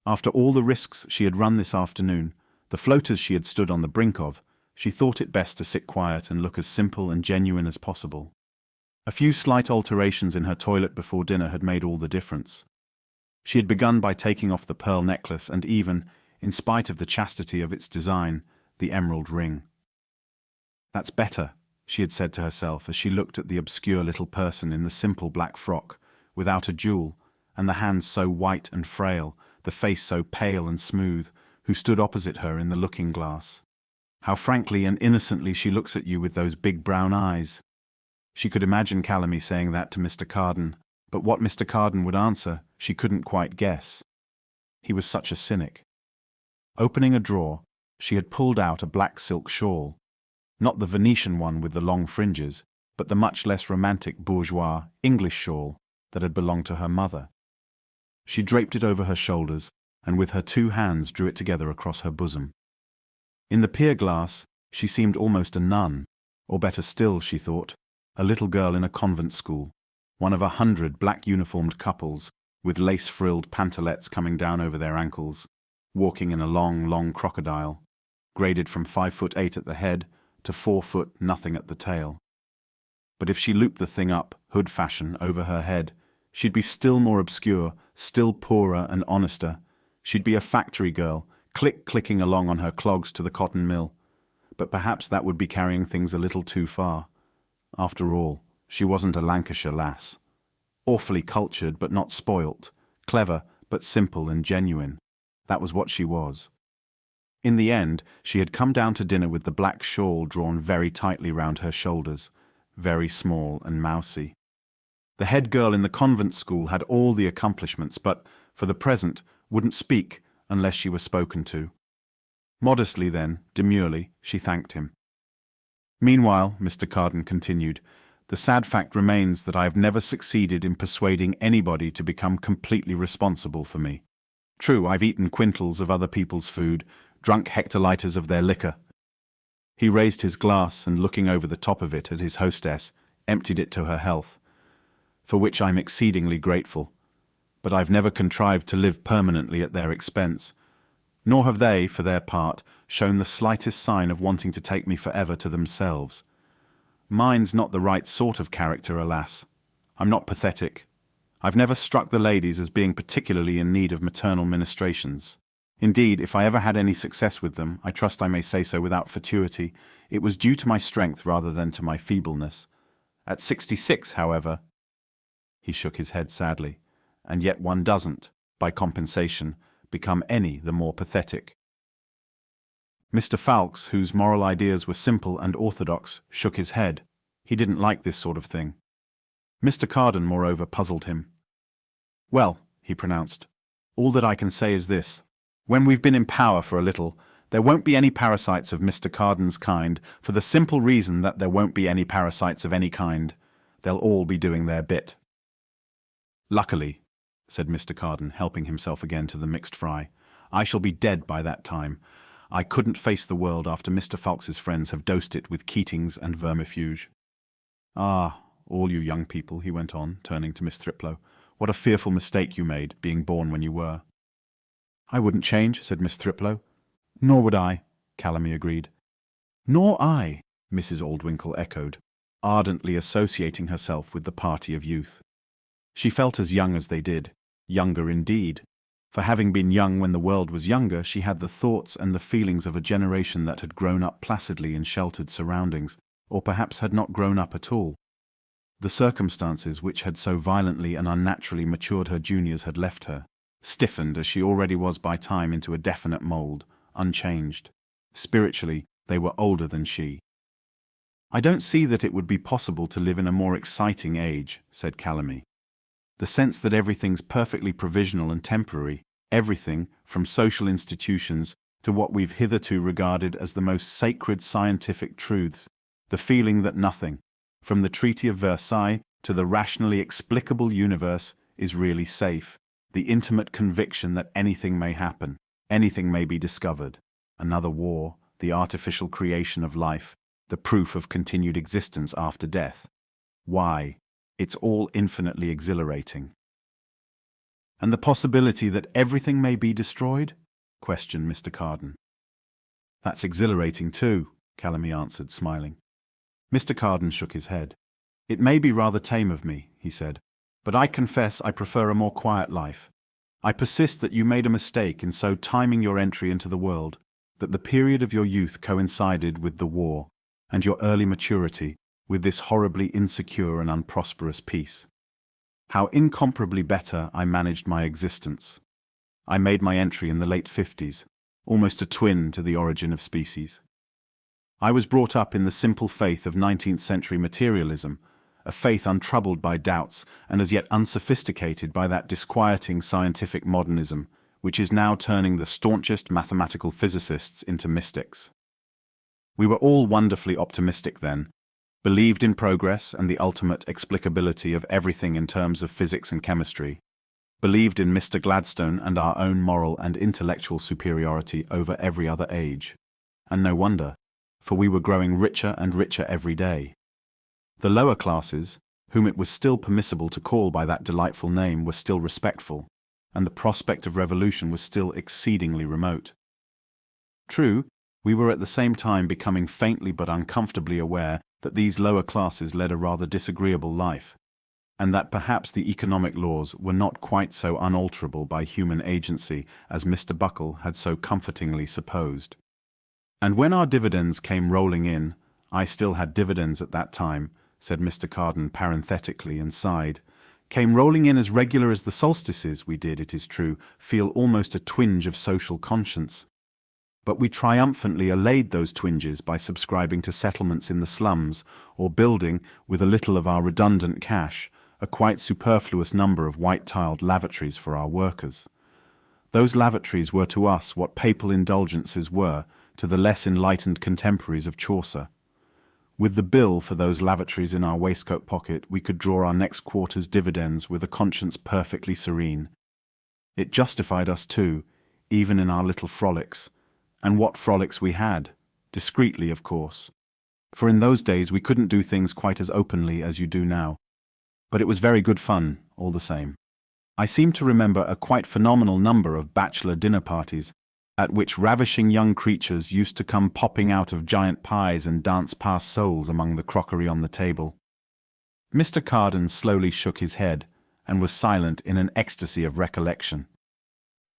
After all the risks she had run this afternoon, the floaters she had stood on the brink of, she thought it best to sit quiet and look as simple and genuine as possible. A few slight alterations in her toilet before dinner had made all the difference. She had begun by taking off the pearl necklace and even, in spite of the chastity of its design, the emerald ring. "That's better," she had said to herself as she looked at the obscure little person in the simple black frock, without a jewel, and the hands so white and frail, the face so pale and smooth, who stood opposite her in the looking-glass. How frankly and innocently she looks at you with those big brown eyes. She could imagine Calamy saying that to Mr. Carden, but what Mr. Carden would answer she couldn't quite guess. He was such a cynic. Opening a drawer, she had pulled out a black silk shawl, not the Venetian one with the long fringes, but the much less romantic bourgeois English shawl that had belonged to her mother. She draped it over her shoulders, and with her two hands drew it together across her bosom. In the pier glass, she seemed almost a nun, or better still, she thought, a little girl in a convent school, one of 100 black-uniformed couples, with lace-frilled pantalettes coming down over their ankles, walking in a long, long crocodile, graded from 5'8" at the head to 4' nothing at the tail. But if she looped the thing up, hood-fashion, over her head, she'd be still more obscure, still poorer and honester. She'd be a factory girl, clicking along on her clogs to the cotton mill. But perhaps that would be carrying things a little too far. After all, she wasn't a Lancashire lass. awfully cultured but not spoilt, clever but simple and genuine. That was what she was. In the end, she had come down to dinner with the black shawl drawn very tightly round her shoulders, very small and mousy. The head girl in the convent school had all the accomplishments, but, for the present, wouldn't speak unless she were spoken to. Modestly then, demurely, she thanked him. Meanwhile, Mr. Carden continued, the sad fact remains that I have never succeeded in persuading anybody to become completely responsible for me. True, I've eaten quintals of other people's food, drunk hectoliters of their liquor. He raised his glass and, looking over the top of it at his hostess, emptied it to her health, for which I'm exceedingly grateful. But I've never contrived to live permanently at their expense, nor have they, for their part, shown the slightest sign of wanting to take me forever to themselves. Mine's not the right sort of character, alas. I'm not pathetic. I've never struck the ladies as being particularly in need of maternal ministrations. Indeed, if I ever had any success with them, I trust I may say so without fatuity, it was due to my strength rather than to my feebleness. At 66, however, he shook his head sadly, and yet one doesn't, by compensation, become any the more pathetic. Mr. Fawkes, whose moral ideas were simple and orthodox, shook his head. He didn't like this sort of thing. Mr. Carden, moreover, puzzled him. Well, he pronounced, all that I can say is this. When we've been in power for a little, there won't be any parasites of Mr. Carden's kind, for the simple reason that there won't be any parasites of any kind. They'll all be doing their bit. Luckily, said Mr. Carden, helping himself again to the mixed fry, I shall be dead by that time. I couldn't face the world after Mr. Fawkes's friends have dosed it with Keatings and vermifuge. Ah, all you young people, he went on, turning to Miss Thriplow, what a fearful mistake you made, being born when you were. I wouldn't change, said Miss Thriplow. Nor would I, Calamy agreed. Nor I, Mrs. Aldwinkle echoed, ardently associating herself with the party of youth. She felt as young as they did, younger indeed. For having been young when the world was younger, she had the thoughts and the feelings of a generation that had grown up placidly in sheltered surroundings, or perhaps had not grown up at all. The circumstances which had so violently and unnaturally matured her juniors had left her, stiffened as she already was by time into a definite mould, unchanged. Spiritually, they were older than she. I don't see that it would be possible to live in a more exciting age, said Calamy. The sense that everything's perfectly provisional and temporary, everything, from social institutions to what we've hitherto regarded as the most sacred scientific truths, the feeling that nothing, from the Treaty of Versailles to the rationally explicable universe, is really safe, the intimate conviction that anything may happen, anything may be discovered, another war, the artificial creation of life, the proof of continued existence after death. Why? It's all infinitely exhilarating. And the possibility that everything may be destroyed? Questioned Mr. Carden. That's exhilarating too, Calamy answered, smiling. Mr. Carden shook his head. It may be rather tame of me, he said, but I confess I prefer a more quiet life. I persist that you made a mistake in so timing your entry into the world, that the period of your youth coincided with the war, and your early maturity with this horribly insecure and unprosperous peace. How incomparably better I managed my existence. I made my entry in the late 50s, almost a twin to the origin of species. I was brought up in the simple faith of 19th century materialism, a faith untroubled by doubts and as yet unsophisticated by that disquieting scientific modernism which is now turning the staunchest mathematical physicists into mystics. We were all wonderfully optimistic then, believed in progress and the ultimate explicability of everything in terms of physics and chemistry, believed in Mr. Gladstone and our own moral and intellectual superiority over every other age. And no wonder, for we were growing richer and richer every day. The lower classes, whom it was still permissible to call by that delightful name, were still respectful, and the prospect of revolution was still exceedingly remote. True, we were at the same time becoming faintly but uncomfortably aware that these lower classes led a rather disagreeable life, and that perhaps the economic laws were not quite so unalterable by human agency as Mr. Buckle had so comfortingly supposed. And when our dividends came rolling in, I still had dividends at that time, said Mr. Carden parenthetically and sighed, came rolling in as regular as the solstices. We did, it is true, feel almost a twinge of social conscience. But we triumphantly allayed those twinges by subscribing to settlements in the slums, or building, with a little of our redundant cash, a quite superfluous number of white-tiled lavatories for our workers. Those lavatories were to us what papal indulgences were to the less enlightened contemporaries of Chaucer. With the bill for those lavatories in our waistcoat pocket, we could draw our next quarter's dividends with a conscience perfectly serene. It justified us too, even in our little frolics. And what frolics we had, discreetly, of course. For in those days we couldn't do things quite as openly as you do now. But it was very good fun, all the same. I seem to remember a quite phenomenal number of bachelor dinner parties, at which ravishing young creatures used to come popping out of giant pies and dance past souls among the crockery on the table. Mr. Carden slowly shook his head, and was silent in an ecstasy of recollection.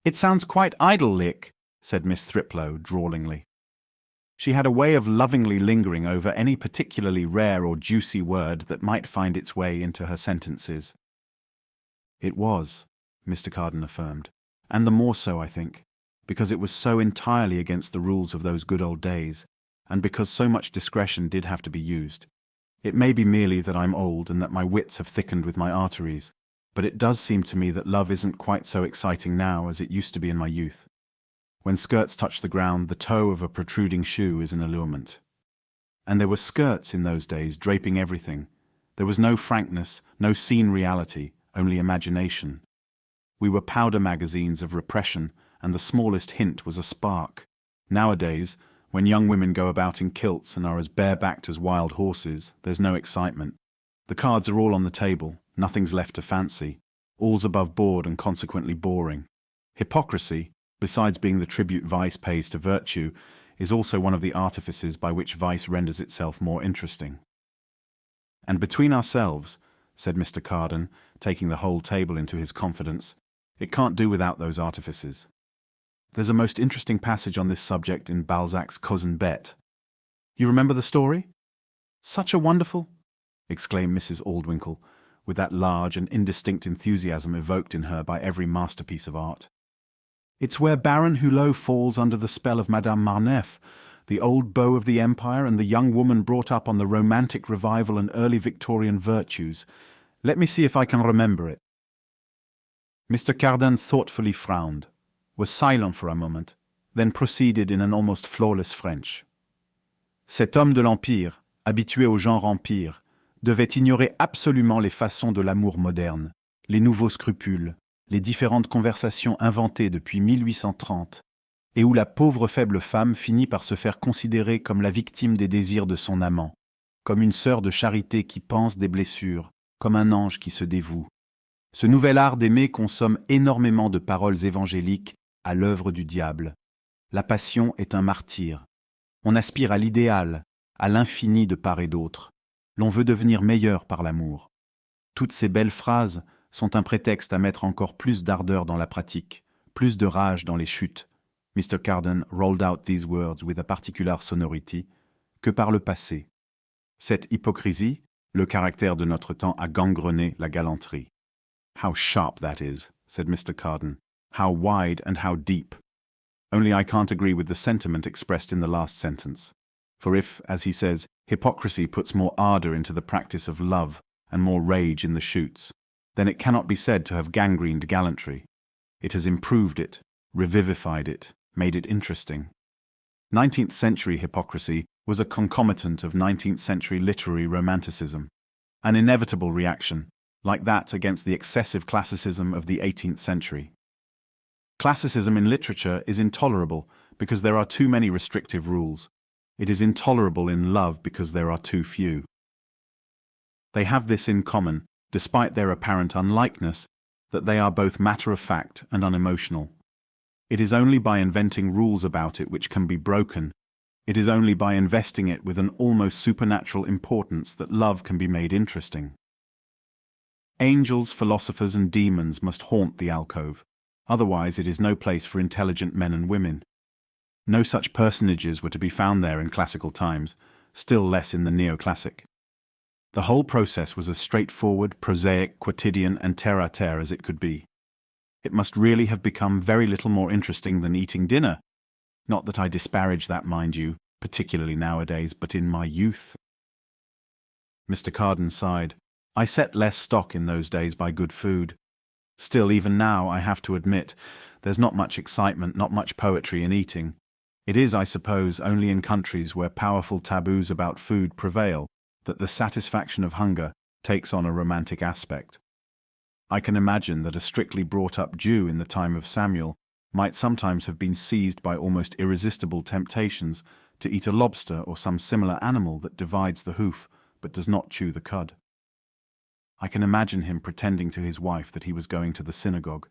"It sounds quite idyllic," said Miss Thriplow drawlingly. She had a way of lovingly lingering over any particularly rare or juicy word that might find its way into her sentences. "It was," Mr. Carden affirmed, "and the more so, I think, because it was so entirely against the rules of those good old days, and because so much discretion did have to be used. It may be merely that I'm old and that my wits have thickened with my arteries, but it does seem to me that love isn't quite so exciting now as it used to be in my youth. When skirts touch the ground, the toe of a protruding shoe is an allurement. And there were skirts in those days draping everything. There was no frankness, no seen reality, only imagination. We were powder magazines of repression, and the smallest hint was a spark. Nowadays, when young women go about in kilts and are as bare-backed as wild horses, there's no excitement. The cards are all on the table, nothing's left to fancy. All's above board and consequently boring. Hypocrisy, besides being the tribute vice pays to virtue, is also one of the artifices by which vice renders itself more interesting. And between ourselves, said Mr. Carden, taking the whole table into his confidence, it can't do without those artifices. There's a most interesting passage on this subject in Balzac's Cousin Bette. You remember the story? Such a wonderful, exclaimed Mrs. Aldwinkle, with that large and indistinct enthusiasm evoked in her by every masterpiece of art. It's where Baron Hulot falls under the spell of Madame Marneffe, the old beau of the Empire and the young woman brought up on the Romantic revival and early Victorian virtues. Let me see if I can remember it. Mr. Carden thoughtfully frowned, was silent for a moment, then proceeded in an almost flawless French. Cet homme de l'Empire, habitué au genre empire, devait ignorer absolument les façons de l'amour moderne, les nouveaux scrupules, les différentes conversations inventées depuis 1830, et où la pauvre faible femme finit par se faire considérer comme la victime des désirs de son amant, comme une sœur de charité qui panse des blessures, comme un ange qui se dévoue. Ce nouvel art d'aimer consomme énormément de paroles évangéliques à l'œuvre du diable. La passion est un martyr. On aspire à l'idéal, à l'infini de part et d'autre. L'on veut devenir meilleur par l'amour. Toutes ces belles phrases sont un prétexte à mettre encore plus d'ardeur dans la pratique, plus de rage dans les chutes. Mr. Carden rolled out these words with a particular sonority, que par le passé. Cette hypocrisie, le caractère de notre temps a gangrené la galanterie. How sharp that is, said Mr. Carden. How wide and how deep. Only I can't agree with the sentiment expressed in the last sentence. For if, as he says, hypocrisy puts more ardour into the practice of love and more rage in the shoots, then it cannot be said to have gangrened gallantry. It has improved it, revivified it, made it interesting. 19th century hypocrisy was a concomitant of 19th century literary romanticism, an inevitable reaction, like that against the excessive classicism of the 18th century. Classicism in literature is intolerable because there are too many restrictive rules. It is intolerable in love because there are too few. They have this in common, despite their apparent unlikeness, that they are both matter-of-fact and unemotional. It is only by inventing rules about it which can be broken. It is only by investing it with an almost supernatural importance that love can be made interesting. Angels, philosophers, and demons must haunt the alcove. Otherwise it is no place for intelligent men and women. No such personages were to be found there in classical times, still less in the neoclassic. The whole process was as straightforward, prosaic, quotidian, and terre-à-terre as it could be. It must really have become very little more interesting than eating dinner. Not that I disparage that, mind you, particularly nowadays, but in my youth. Mr. Carden sighed. I set less stock in those days by good food. Still, even now, I have to admit, there's not much excitement, not much poetry in eating. It is, I suppose, only in countries where powerful taboos about food prevail that the satisfaction of hunger takes on a romantic aspect. I can imagine that a strictly brought-up Jew in the time of Samuel might sometimes have been seized by almost irresistible temptations to eat a lobster or some similar animal that divides the hoof but does not chew the cud. I can imagine him pretending to his wife that he was going to the synagogue.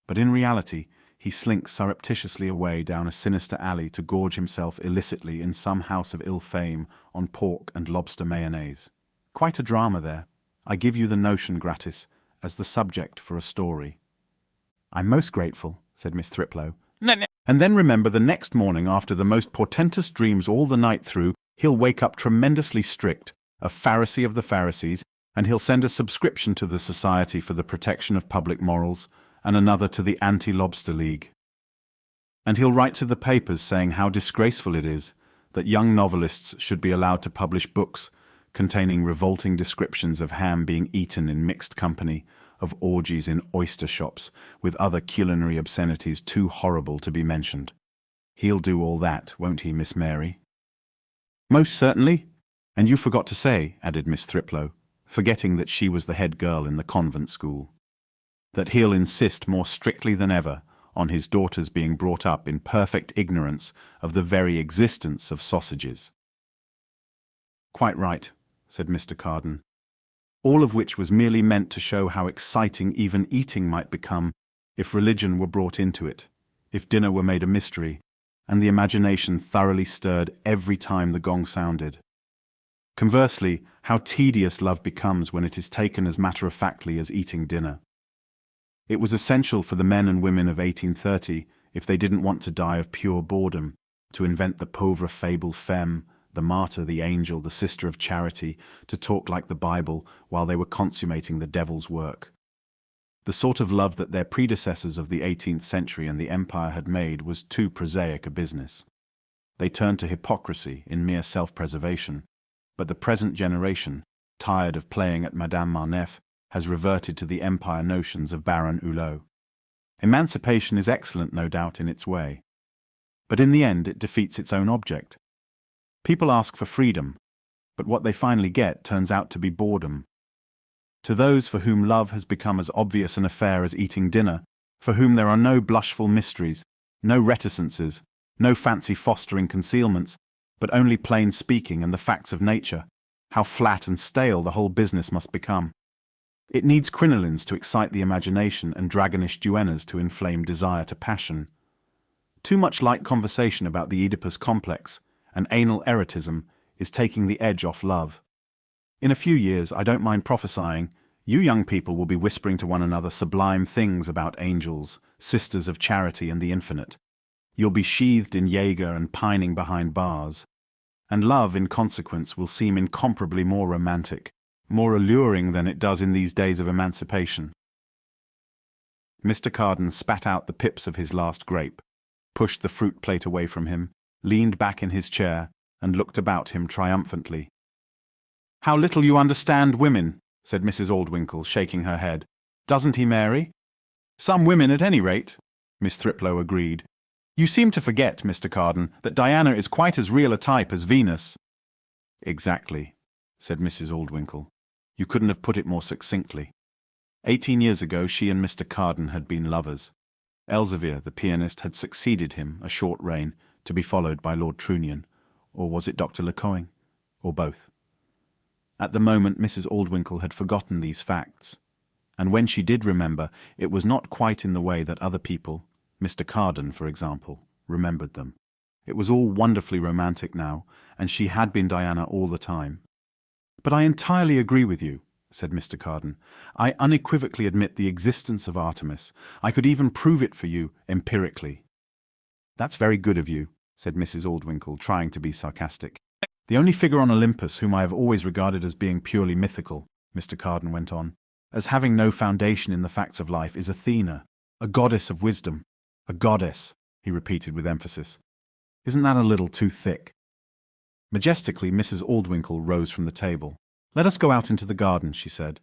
But in reality, he slinks surreptitiously away down a sinister alley to gorge himself illicitly in some house of ill fame on pork and lobster mayonnaise. Quite a drama there. I give you the notion gratis, as the subject for a story. I'm most grateful, said Miss Thriplow. And then remember, the next morning, after the most portentous dreams all the night through, he'll wake up tremendously strict, a Pharisee of the Pharisees, and he'll send a subscription to the Society for the Protection of Public Morals, and another to the Anti-Lobster League. And he'll write to the papers saying how disgraceful it is that young novelists should be allowed to publish books containing revolting descriptions of ham being eaten in mixed company, of orgies in oyster shops, with other culinary obscenities too horrible to be mentioned. He'll do all that, won't he, Miss Mary? Most certainly. And you forgot to say, added Miss Thriplow, forgetting that she was the head girl in the convent school, that he'll insist more strictly than ever on his daughters being brought up in perfect ignorance of the very existence of sausages. Quite right, said Mr. Carden. All of which was merely meant to show how exciting even eating might become if religion were brought into it, if dinner were made a mystery, and the imagination thoroughly stirred every time the gong sounded. Conversely, how tedious love becomes when it is taken as matter-of-factly as eating dinner. It was essential for the men and women of 1830, if they didn't want to die of pure boredom, to invent the pauvre fable femme, the martyr, the angel, the sister of charity, to talk like the Bible while they were consummating the devil's work. The sort of love that their predecessors of the 18th century and the empire had made was too prosaic a business. They turned to hypocrisy in mere self-preservation, but the present generation, tired of playing at Madame Marneffe, has reverted to the empire notions of Baron Hulot. Emancipation is excellent, no doubt, in its way. But in the end it defeats its own object. People ask for freedom, but what they finally get turns out to be boredom. To those for whom love has become as obvious an affair as eating dinner, for whom there are no blushful mysteries, no reticences, no fancy-fostering concealments, but only plain speaking and the facts of nature, how flat and stale the whole business must become. It needs crinolines to excite the imagination and dragonish duennas to inflame desire to passion. Too much light conversation about the Oedipus complex and anal erotism is taking the edge off love. In a few years, I don't mind prophesying, you young people will be whispering to one another sublime things about angels, sisters of charity and the infinite. You'll be sheathed in Jaeger and pining behind bars. And love, in consequence, will seem incomparably more romantic, more alluring than it does in these days of emancipation. Mr. Carden spat out the pips of his last grape, pushed the fruit plate away from him, leaned back in his chair, and looked about him triumphantly. "How little you understand women," said Mrs. Aldwinkle, shaking her head. "Doesn't he, Mary?" "Some women, at any rate," Miss Thriplow agreed. "You seem to forget, Mr. Carden, that Diana is quite as real a type as Venus." "Exactly," said Mrs. Aldwinkle. "You couldn't have put it more succinctly. 18 years ago she and Mr. Carden had been lovers. Elzevir, the pianist, had succeeded him, a short reign, to be followed by Lord Trunion, or was it Dr. Lecoing, or both? At the moment Mrs. Aldwinkle had forgotten these facts, and when she did remember, it was not quite in the way that other people, Mr. Carden, for example, remembered them. It was all wonderfully romantic now, and she had been Diana all the time. "But I entirely agree with you," said Mr. Carden. "I unequivocally admit the existence of Artemis. I could even prove it for you, empirically." "That's very good of you," said Mrs. Aldwinkle, trying to be sarcastic. The only figure on Olympus whom I have always regarded as being purely mythical, Mr. Carden went on, as having no foundation in the facts of life, is Athena, a goddess of wisdom. A goddess, he repeated with emphasis. Isn't that a little too thick? Majestically, Mrs. Aldwinkle rose from the table. Let us go out into the garden, she said.